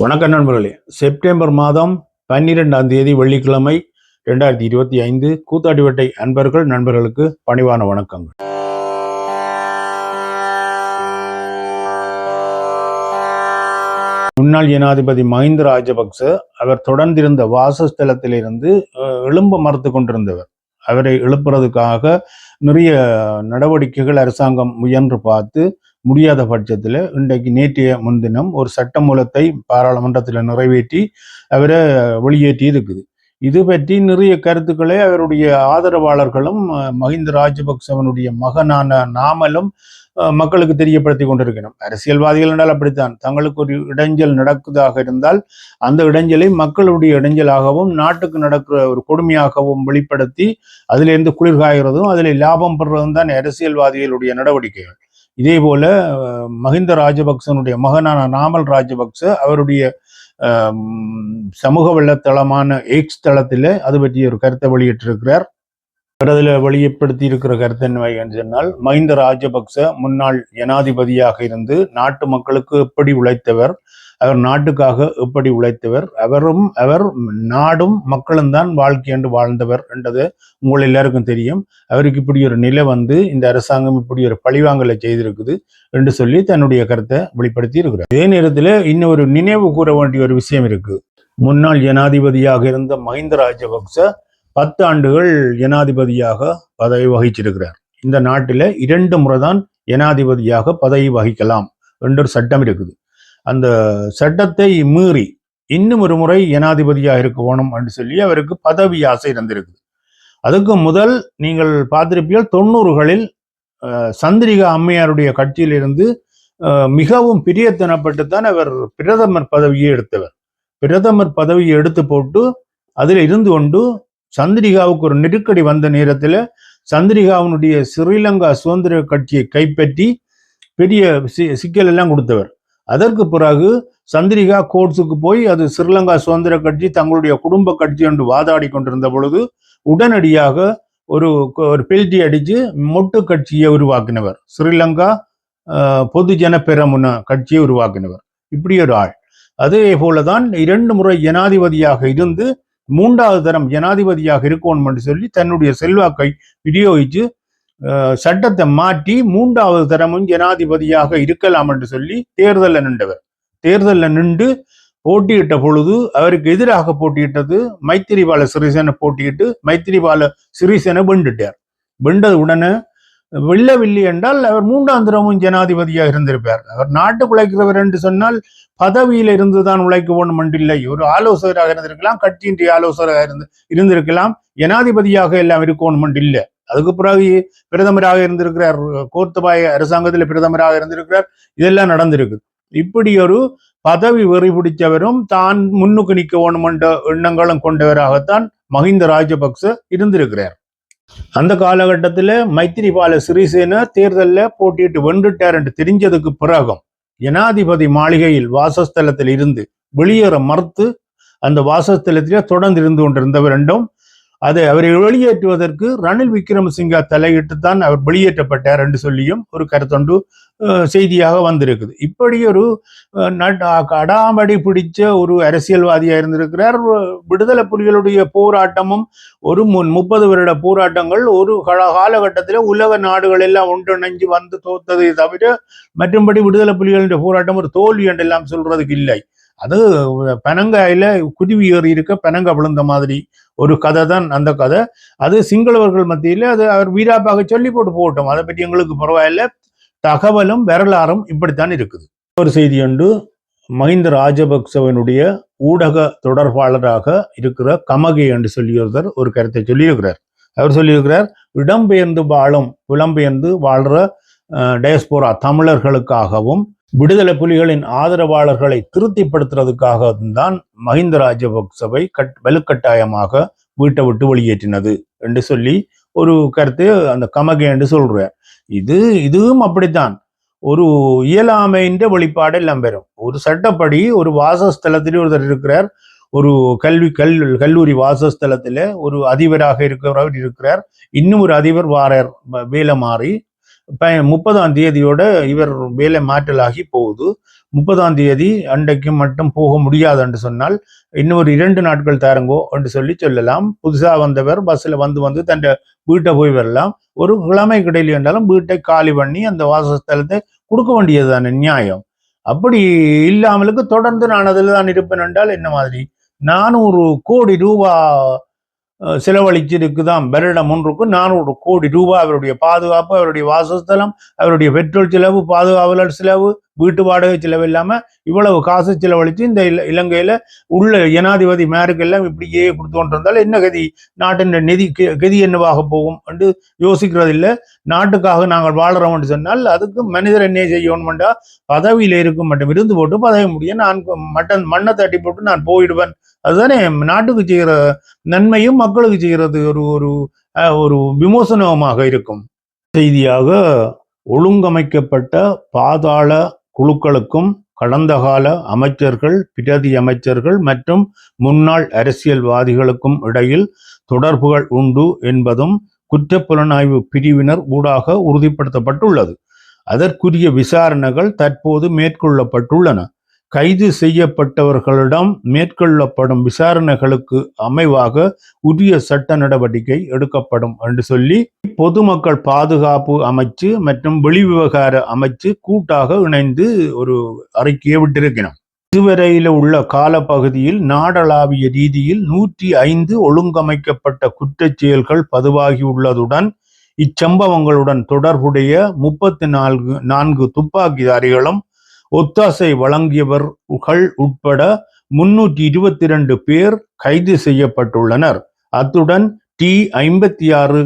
வணக்கம் நண்பர்களே. செப்டம்பர் மாதம் 12ஆம் தேதி வெள்ளிக்கிழமை 2025 கூத்தாடிவட்டை நண்பர்களுக்கு பணிவான வணக்கங்கள். முன்னாள் ஜனாதிபதி மஹிந்த ராஜபக்ச அவர் தொடர்ந்திருந்த வாசஸ்தலத்திலிருந்து எழும்ப மறுத்து கொண்டிருந்தவர். அவரை எழுப்புறதுக்காக நிறைய நடவடிக்கைகள் அரசாங்கம் முயன்று பார்த்து முடியாத பட்சத்தில் இன்றைக்கு நேற்றைய முன்தினம் ஒரு சட்டமூலத்தை பாராளுமன்றத்தில் நிறைவேற்றி அவரை வெளியேற்றி இருக்குது. இது பற்றி நிறைய கருத்துக்களை அவருடைய ஆதரவாளர்களும் மஹிந்த ராஜபக்சவனுடைய மகனான நாமலும் மக்களுக்கு தெரியப்படுத்தி கொண்டிருக்கணும். அரசியல்வாதிகள் என்றால் அப்படித்தான், தங்களுக்கு ஒரு இடைஞ்சல் நடக்குதாக இருந்தால் அந்த இடைஞ்சலை மக்களுடைய இடைஞ்சலாகவும் நாட்டுக்கு நடக்கிற ஒரு கொடுமையாகவும் வெளிப்படுத்தி அதிலிருந்து குளிர்காய்கிறதும் அதில் லாபம் பெறுறதும் தான் அரசியல்வாதிகளுடைய நடவடிக்கைகள். இதே போல மஹிந்த ராஜபக்சனுடைய மகனான நாமல் ராஜபக்ச அவருடைய சமூக வலைத்தளமான எக்ஸ் தளத்தில் அது பற்றி ஒரு கருத்தை வெளியிட்டிருக்கிறார். அதில் வெளிப்படுத்தி இருக்கிற கருத்து என்ன சொன்னால், மஹிந்த ராஜபக்ச முன்னாள் ஜனாதிபதியாக இருந்து நாட்டு மக்களுக்கு எப்படி உழைத்தவர், அவர் நாட்டுக்காக எப்படி உழைத்தவர், அவர் நாடும் மக்களும் தான் வாழ்க்கை என்று வாழ்ந்தவர் என்றது உங்கள் எல்லாருக்கும் தெரியும். அவருக்கு இப்படி ஒரு நிலை இந்த அரசாங்கம் இப்படி ஒரு பழிவாங்கலை செய்திருக்குது என்று சொல்லி தன்னுடைய கருத்தை வெளிப்படுத்தி இருக்கிறார். அதே நேரத்தில் இன்னொரு நினைவு கூற வேண்டிய ஒரு விஷயம் இருக்கு. முன்னாள் ஜனாதிபதியாக இருந்த மஹிந்த ராஜபக்ச 10 ஆண்டுகள் ஜனாதிபதியாக பதவி வகிச்சிருக்கிறார். இந்த நாட்டில் 2 முறை தான் ஜனாதிபதியாக பதவி வகிக்கலாம் என்ற சட்டம் இருக்குது. அந்த சட்டத்தை மீறி இன்னும் ஒரு முறை ஜனாதிபதியாக இருக்க வேணும் என்று சொல்லி அவருக்கு பதவி ஆசை இருந்திருக்குது. அதுக்கு முதல் நீங்கள் பார்த்திருப்பீர்கள், 90களில் சந்திரிகா அம்மையாருடைய கட்சியிலிருந்து மிகவும் பிரியத்தனப்பட்டுத்தான் அவர் பிரதமர் பதவியை எடுத்தவர். பிரதமர் பதவியை எடுத்து போட்டு அதில் இருந்து கொண்டு சந்திரிகாவுக்கு ஒரு நெருக்கடி வந்த நேரத்தில் சந்திரிகாவினுடைய ஸ்ரீலங்கா சுதந்திர கட்சியை கைப்பற்றி பெரிய சிக்கல் எல்லாம் கொடுத்தவர். அதற்கு பிறகு சந்திரிகா கோர்ட்ஸுக்கு போய் அது ஸ்ரீலங்கா சுதந்திர கட்சி தங்களுடைய குடும்ப கட்சி என்று வாதாடி கொண்டிருந்த பொழுது உடனடியாக ஒரு பெல்டி அடித்து மொட்டு கட்சியை உருவாக்கினவர், ஸ்ரீலங்கா பொதுஜன பெரமுன கட்சியை உருவாக்கினவர். இப்படி ஒரு ஆள். அதே போலதான் 2 முறை ஜனாதிபதியாக இருந்து 3வது தரம் ஜனாதிபதியாக இருக்கணும் என்று சொல்லி தன்னுடைய செல்வாக்கை விநியோகிச்சு சட்டத்தை மாற்றி 3வது தரமும் ஜனாதிபதியாக இருக்கலாம் என்று சொல்லி தேர்தலில் நின்றவர். தேர்தலில் நின்று போட்டியிட்ட பொழுது அவருக்கு எதிராக போட்டியிட்டது மைத்திரிபால சிறிசேன போட்டியிட்டு மைத்திரிபால சிறிசேன வெண்டுட்டார். வெண்டது உடனே வெல்லவில்லை என்றால் அவர் 3ஆம் தரமும் ஜனாதிபதியாக இருந்திருப்பார். அவர் நாட்டு உழைக்கிறவர் என்று சொன்னால் பதவியில இருந்துதான் உழைக்க வேண்டும் என்றில்லை, ஒரு ஆலோசகராக இருந்திருக்கலாம், கட்சியின் ஆலோசகராக இருந்திருக்கலாம், ஜனாதிபதியாக எல்லாம் இருக்கணும் என்று இல்லை. அதுக்கு பிறகு பிரதமராக இருந்திருக்கிறார், கோத்தபாய அரசாங்கத்தில் பிரதமராக இருந்திருக்கிறார். இதெல்லாம் நடந்திருக்கு. இப்படி ஒரு பதவி வெறி பிடிச்சவரும் தான் முன்னுக்கு நிற்க வேணும் என்ற எண்ணங்களும் கொண்டவராகத்தான் மஹிந்த ராஜபக்ச இருந்திருக்கிறார். அந்த காலகட்டத்தில் மைத்திரிபால சிறிசேன தேர்தலில் போட்டியிட்டு வென்றுட்டார் என்று தெரிஞ்சதுக்கு பிறகும் ஜனாதிபதி மாளிகையில் வாசஸ்தலத்தில் இருந்து வெளியேற மறுத்து அந்த வாசஸ்தலத்திலே தொடர்ந்து இருந்து கொண்டிருந்தவர் என்றும் அதை அவரை வெளியேற்றுவதற்கு ரணில் விக்ரமசிங்கா தலையிட்டுத்தான் அவர் வெளியேற்றப்பட்டார் என்று சொல்லியும் ஒரு கருத்தொண்டு செய்தியாக வந்திருக்குது. இப்படி ஒரு அடாமடி பிடிச்ச ஒரு அரசியல்வாதியாக இருந்திருக்கிறார். விடுதலை புலிகளுடைய போராட்டமும் ஒரு 30 வருட போராட்டங்கள் ஒரு காலகட்டத்தில் உலக நாடுகள் எல்லாம் ஒன்றிணைஞ்சு வந்து தோத்ததை தவிர மற்றும்படி விடுதலை புலிகளுடைய போராட்டம் ஒரு தோல்வி என்றெல்லாம் சொல்றதுக்கு இல்லை. அது பனங்காயில குருவி ஏறி இருக்க பனங்க விழுந்த மாதிரி ஒரு கதை தான் அந்த கதை. அது சிங்களவர்கள் மத்தியில் அது அவர் வீராப்பாக சொல்லி போட்டோம். அதை பற்றி எங்களுக்கு பரவாயில்ல. தகவலும் வரலாறும் இப்படித்தான் இருக்குது. ஒரு செய்தி ஒன்று, மஹிந்த ராஜபக்சவனுடைய ஊடக தொடர்பாளராக இருக்கிற கமகே என்று சொல்லியிருந்தார் ஒரு கருத்தை சொல்லியிருக்கிறார். அவர் சொல்லியிருக்கிறார், இடம்பெயர்ந்து வாழும் புலம்பெயர்ந்து வாழ்ற டயஸ்போரா தமிழர்களுக்காகவும் விடுதலை புலிகளின் ஆதரவாளர்களை திருப்திப்படுத்துறதுக்காக தான் மஹிந்த ராஜபக்சவை வலுக்கட்டாயமாக வீட்டை விட்டு வெளியேற்றினது என்று சொல்லி ஒரு கருத்து அந்த கமகே என்று சொல்றார். இதுவும் அப்படித்தான். ஒரு இயலாமையின் வெளிப்பாடு எல்லாம் பெறும். ஒரு சட்டப்படி ஒரு வாசஸ்தலத்திலே ஒருத்தர் இருக்கிறார், ஒரு கல்லூரி வாசஸ்தலத்துல ஒரு அதிபராக இருக்கிறவர் இருக்கிறார், இன்னும் ஒரு அதிபர் வாரார் வேலை மாறி 30ஆம் தேதியோட இவர் வேலை மாற்றலாகி போகுது. 30ஆம் தேதி அன்றைக்கு மட்டும் போக முடியாது என்று சொன்னால் இன்னொரு 2 நாட்கள் தாருங்கோ என்று சொல்லலாம். புதுசா வந்தவர் பஸ்ல வந்து தன் வீட்டை போய் வரலாம். ஒரு கிழமை கிடையில என்றாலும் வீட்டை காலி பண்ணி அந்த வாசஸ்தலத்தை கொடுக்க வேண்டியதுதானே நியாயம். அப்படி இல்லாமலுக்கு தொடர்ந்து நான் அதில் தான் இருப்பேன் என்றால் என்ன மாதிரி? 400 கோடி ரூபாய் செலவழிச்சிருக்குதான். வருடம் ஒன்றுக்கு 400 கோடி ரூபாய். அவருடைய பாதுகாப்பு, அவருடைய வாசஸ்தலம், அவருடைய பெட்ரோல் செலவு, பாதுகாவலர் செலவு, வீட்டு வாடகை செலவு இல்லாம இவ்வளவு காசு செலவழிச்சு இந்த இலங்கையில உள்ள ஜனாதிபதி மேருக்கெல்லாம் இப்படியே கொடுத்து கொண்டிருந்தால் என்ன கதி? நாட்டின் நிதி கதி என்னவாக போகும் என்று யோசிக்கிறது இல்லை. நாட்டுக்காக நாங்கள் வாழ்றோம் என்று சொன்னால் அதுக்கு மனிதர் என்ன செய்யணும்டா, பதவியில இருக்கும் மட்டும் இருந்து போட்டு பதவி முடிய நான் மண்ணை தட்டி போட்டு நான் போயிடுவேன். அதுதானே நாட்டுக்கு செய்கிற நன்மையும் மக்களுக்கு செய்கிறது ஒரு ஒரு ஒரு விமோசனமாக இருக்கும். செய்தியாக ஒழுங்கமைக்கப்பட்ட பாதாள குழுக்களுக்கும் கடந்த கால அமைச்சர்கள், பிரதி அமைச்சர்கள் மற்றும் முன்னாள் அரசியல்வாதிகளுக்கும் இடையில் தொடர்புகள் உண்டு என்பதும் குற்றப்புலனாய்வு பிரிவினர் ஊடாக உறுதிப்படுத்தப்பட்டுள்ளது. அதற்குரிய விசாரணைகள் தற்போது மேற்கொள்ளப்பட்டுள்ளன. கைது செய்யப்பட்டவர்களிடம் மேற்கொள்ளப்படும் விசாரணைகளுக்கு அமைவாக உரிய சட்ட நடவடிக்கை எடுக்கப்படும் என்று சொல்லி பொதுமக்கள் பாதுகாப்பு அமைச்சு மற்றும் வெளிவிவகார அமைச்சு கூட்டாக இணைந்து ஒரு அறிக்கையை விட்டிருக்கிறோம். இதுவரையில உள்ள காலப்பகுதியில் நாடளாவிய ரீதியில் 105 ஒழுங்கமைக்கப்பட்ட குற்றச் செயல்கள் பதிவாகியுள்ளதுடன் இச்சம்பவங்களுடன் தொடர்புடைய 34 துப்பாக்கிதாரிகளும் ஒத்தாசை வழங்கியவர்கள் உட்பட 322 பேர் கைது செய்யப்பட்டுள்ளனர். அத்துடன் T56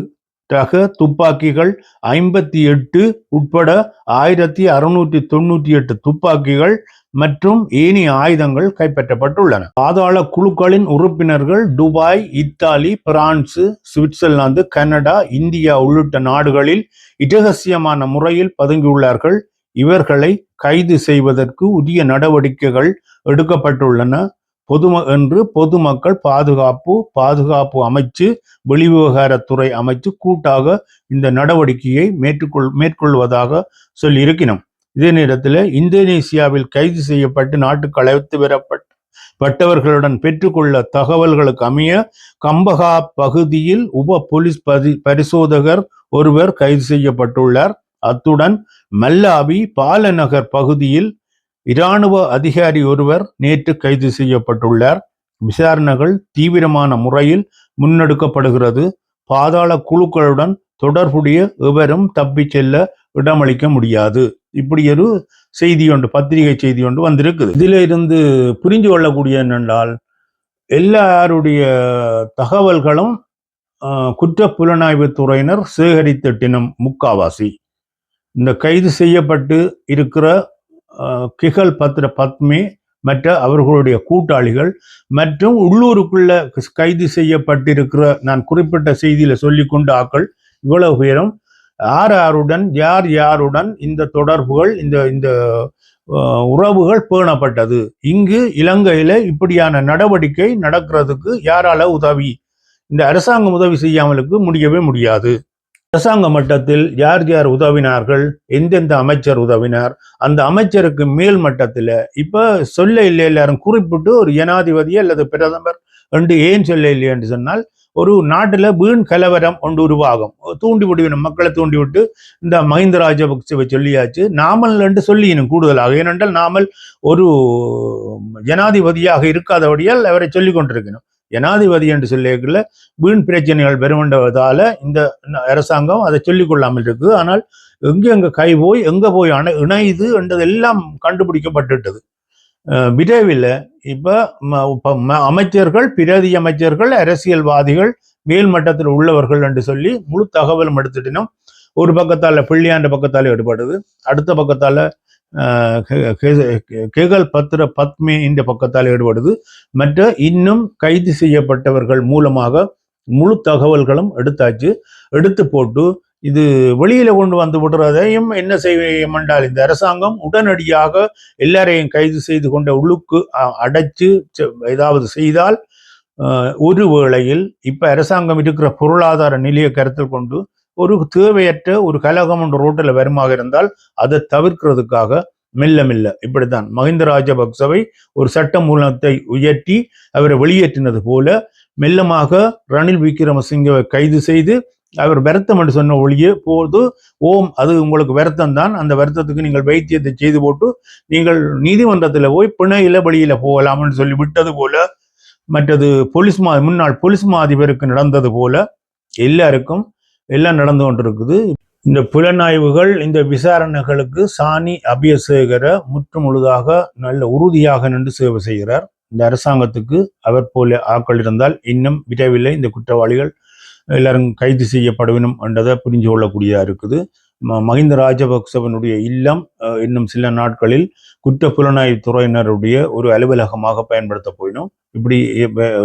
ரக துப்பாக்கிகள் 58 உட்பட 1698 துப்பாக்கிகள் மற்றும் ஏனைய ஆயுதங்கள் கைப்பற்றப்பட்டுள்ளன. பாதாள குழுக்களின் உறுப்பினர்கள் Dubai, Italy, France, Switzerland, Canada, India உள்ளிட்ட நாடுகளில் இரகசியமான முறையில் பதுங்கியுள்ளார்கள். இவர்களை கைது செய்வதற்கு உரிய நடவடிக்கைகள் எடுக்கப்பட்டுள்ளன என்று பொதுமக்கள் பாதுகாப்பு அமைச்சு, வெளிவிவகாரத்துறை அமைச்சு கூட்டாக இந்த நடவடிக்கையை மேற்கொள்வதாக சொல்லியிருக்கிறோம். இதே நேரத்தில் இந்தோனேசியாவில் கைது செய்யப்பட்டு நாட்டுக்கு அழைத்து வரப்பட்டவர்களுடன் பெற்றுக்கொள்ள தகவல்களுக்கு அமைய கம்பஹா பகுதியில் உப போலீஸ் பரிசோதகர் ஒருவர் கைது செய்யப்பட்டுள்ளார். அத்துடன் மல்லாவி பாலநகர் பகுதியில் இராணுவ அதிகாரி ஒருவர் நேற்று கைது செய்யப்பட்டுள்ளார். விசாரணைகள் தீவிரமான முறையில் முன்னெடுக்கப்படுகிறது. பாதாள குழுக்களுடன் தொடர்புடைய எவரும் தப்பி செல்ல இடமளிக்க முடியாது. இப்படி ஒரு செய்தி ஒன்று, பத்திரிகை செய்தி ஒன்று வந்திருக்குது. இதுல இருந்து புரிந்து கொள்ளக்கூடிய என்னென்றால் எல்லாருடைய தகவல்களும் குற்ற புலனாய்வு துறையினர் சேகரித்திட்டினும் முக்காவாசி இந்த கைது செய்யப்பட்டு இருக்கிற கிகல் பத்மே மற்ற அவர்களுடைய கூட்டாளிகள் மற்றும் உள்ளூருக்குள்ள கைது செய்யப்பட்டிருக்கிற நான் குறிப்பிட்ட செய்தியில சொல்லிக்கொண்ட ஆக்கள் இவ்வளவு பேரும் யாருடன் இந்த தொடர்புகள் இந்த உறவுகள் பேணப்பட்டது. இங்கு இலங்கையில இப்படியான நடவடிக்கை நடக்கிறதுக்கு யாரால உதவி? இந்த அரசாங்கம் உதவி செய்யாமலுக்கு முடியவே முடியாது. அரசாங்க மட்டத்தில் யார் உதவினார்கள், எந்தெந்த அமைச்சர் உதவினார், அந்த அமைச்சருக்கு மேல் மட்டத்தில் இப்ப சொல்ல இல்லை, எல்லாரும் குறிப்பிட்டு ஒரு ஜனாதிபதி அல்லது பிரதமர் என்று ஏன் சொல்ல இல்லை என்று சொன்னால் ஒரு நாட்டில் வீண் கலவரம் ஒன்று உருவாகும். தூண்டிவிடுவினும், மக்களை தூண்டிவிட்டு இந்த மஹிந்த ராஜபக்சவை சொல்லியாச்சு, நாமல் என்று சொல்லினும் கூடுதலாக. ஏனென்றால் நாமல் ஒரு ஜனாதிபதியாக இருக்காதபடியால் அவரை சொல்லிக் கொண்டிருக்கணும். ஜனாதிபதி என்று சொல்லியிருக்கல வீண் பிரச்சனைகள் பெருமண்டதால இந்த அரசாங்கம் அதை சொல்லிக் கொள்ளாமல் இருக்கு. ஆனால் எங்க கை போய் எங்க போய் இணையுது என்றதெல்லாம் கண்டுபிடிக்கப்பட்டுட்டது விரைவில். இப்ப அமைச்சர்கள், பிரதி அமைச்சர்கள், அரசியல்வாதிகள், மேல் மட்டத்தில் உள்ளவர்கள் என்று சொல்லி முழு தகவலும் எடுத்துட்டினோம். ஒரு பக்கத்தால பிள்ளையாண்ட பக்கத்தால எடுபடுது, அடுத்த பக்கத்தால கேகல் பத்மே இந்த பக்கத்தால் ஈடுபடுது. மற்ற இன்னும் கைது செய்யப்பட்டவர்கள் மூலமாக முழு தகவல்களும் எடுத்து போட்டு இது வெளியில கொண்டு வந்து விடுறதையும் என்ன செய்யும் என்றால் இந்த அரசாங்கம் உடனடியாக எல்லாரையும் கைது செய்து கொண்ட உள்ளுக்கு அடைச்சு ஏதாவது செய்தால் ஒரு வேளையில் இப்ப அரசாங்கம் இருக்கிற பொருளாதார நிலையை கருத்தில் கொண்டு ஒரு தேவையற்ற ஒரு கலகம் என்ற ரோட்டில் வருமாக இருந்தால் அதை தவிர்க்கிறதுக்காக மெல்ல மெல்ல இப்படித்தான் மஹிந்த ராஜபக்சவை ஒரு சட்ட மூலத்தை உயர்த்தி அவரை வெளியேற்றினது போல மெல்லமாக ரணில் விக்ரமசிங்கவை கைது செய்து அவர் வருத்தம் என்று சொன்ன ஒழிய போது ஓம் அது உங்களுக்கு வருத்தம் தான், அந்த வருத்தத்துக்கு நீங்கள் வைத்தியத்தை செய்து போட்டு நீங்கள் நீதிமன்றத்தில் போய் பிணையில வெளியில போகலாம்னு சொல்லி விட்டது போல, மற்றது முன்னாள் போலீஸ் அதிபருக்கு நடந்தது போல எல்லாருக்கும் எல்லாம் நடந்து கொண்டிருக்குது. இந்த புலனாய்வுகள் இந்த விசாரணைகளுக்கு சாணி அபியசேகர முற்று முழுதாக நல்ல உறுதியாக நின்று சேவை செய்கிறார். இந்த அரசாங்கத்துக்கு அவர் போல ஆக்கள் இருந்தால் இன்னும் விரைவில் இந்த குற்றவாளிகள் எல்லாரும் கைது செய்யப்படுவினும் என்றதை புரிஞ்சு கொள்ளக்கூடியதா இருக்குது. மஹிந்த ராஜபக்சவனுடைய இல்லம் இன்னும் சில நாட்களில் குற்ற புலனாய்வு துறையினருடைய ஒரு அலுவலகமாக பயன்படுத்த போயிடும். இப்படி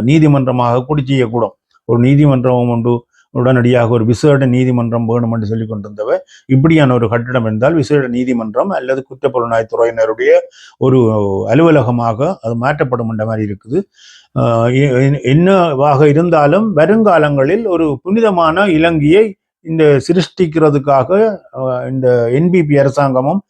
நீதிமன்றமாக கூட செய்யக்கூடும். ஒரு நீதிமன்றம் ஒன்று உடனடியாக ஒரு விசேட நீதிமன்றம் வேணும் என்று சொல்லி கொண்டிருந்தவ இப்படியான ஒரு கட்டிடம் இருந்தால் விசேட நீதிமன்றம் அல்லது குற்றப்புலனாய்வு துறையினருடைய ஒரு அலுவலகமாக அது மாற்றப்படும் என்ற மாதிரி இருக்குது. என்னவாக இருந்தாலும் வருங்காலங்களில் ஒரு புனிதமான இலங்கையை இந்த சிருஷ்டிக்கிறதுக்காக இந்த என்பிபி அரசாங்கமும்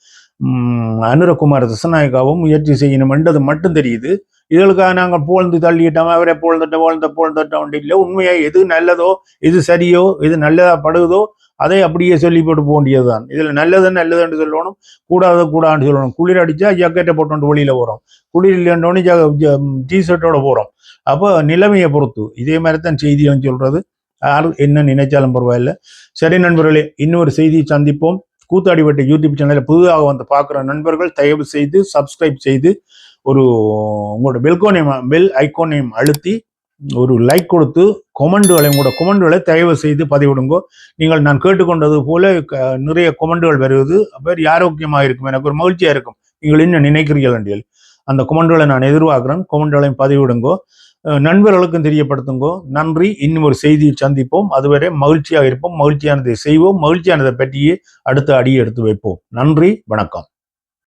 அனுரகுமார திசநாயகாவும் முயற்சி செய்யணும் என்றது மட்டும் தெரியுது. இதற்காக நாங்கள் போழ்ந்து தள்ளிட்டோம், அவரை போழ்ந்தட்டோம் இல்லை. உண்மையா எது நல்லதோ எது சரியோ எது நல்லதா படுதோ அதை அப்படியே சொல்லி போட்டு போக வேண்டியதுதான். இதுல நல்லதுன்னு சொல்லணும், கூடாதுன்னு சொல்லணும். குளிர் அடிச்சா ஜாக்கெட்டை போட்டு வெளியில போறோம், குளிர் இல்லைன்றோன்னு டிஷர்ட்டோட போறோம். அப்போ நிலைமையை பொறுத்து இதே மாதிரி தான் செய்தியும் சொல்றது. யார் என்ன நினைச்சாலும் பரவாயில்லை. சரி நண்பர்களே, இன்னொரு செய்தியை சந்திப்போம். கூத்தாடிப்பட்ட யூடியூப் சேனலை புதிதாக வந்து பார்க்குற நண்பர்கள் தயவு செய்து சப்ஸ்கிரைப் செய்து ஒரு உங்களோட பெல் ஐக்கோனையும் அழுத்தி ஒரு லைக் கொடுத்து கொமெண்டுகளை தயவு செய்து பதிவிடுங்கோ. நான் கேட்டுக்கொண்டது போல நிறைய கொமெண்டுகள் வருவது பேர் ஆரோக்கியமாக இருக்கும், எனக்கு ஒரு மகிழ்ச்சியா இருக்கும். நீங்கள் என்ன நினைக்கிறீர்கள் அந்த கொமெண்டுகளை நான் எதிர்பார்க்கிறேன். கொமெண்டுகளையும் பதிவிடுங்கோ, நண்பர்களுக்கும் தெரியப்படுத்துங்கோ. நன்றி. இன்னும் ஒரு செய்தியை சந்திப்போம். அதுவரை மகிழ்ச்சியாக இருப்போம், மகிழ்ச்சியானதை செய்வோம், மகிழ்ச்சியானதை பற்றியே அடுத்த அடியை எடுத்து வைப்போம். நன்றி, வணக்கம்.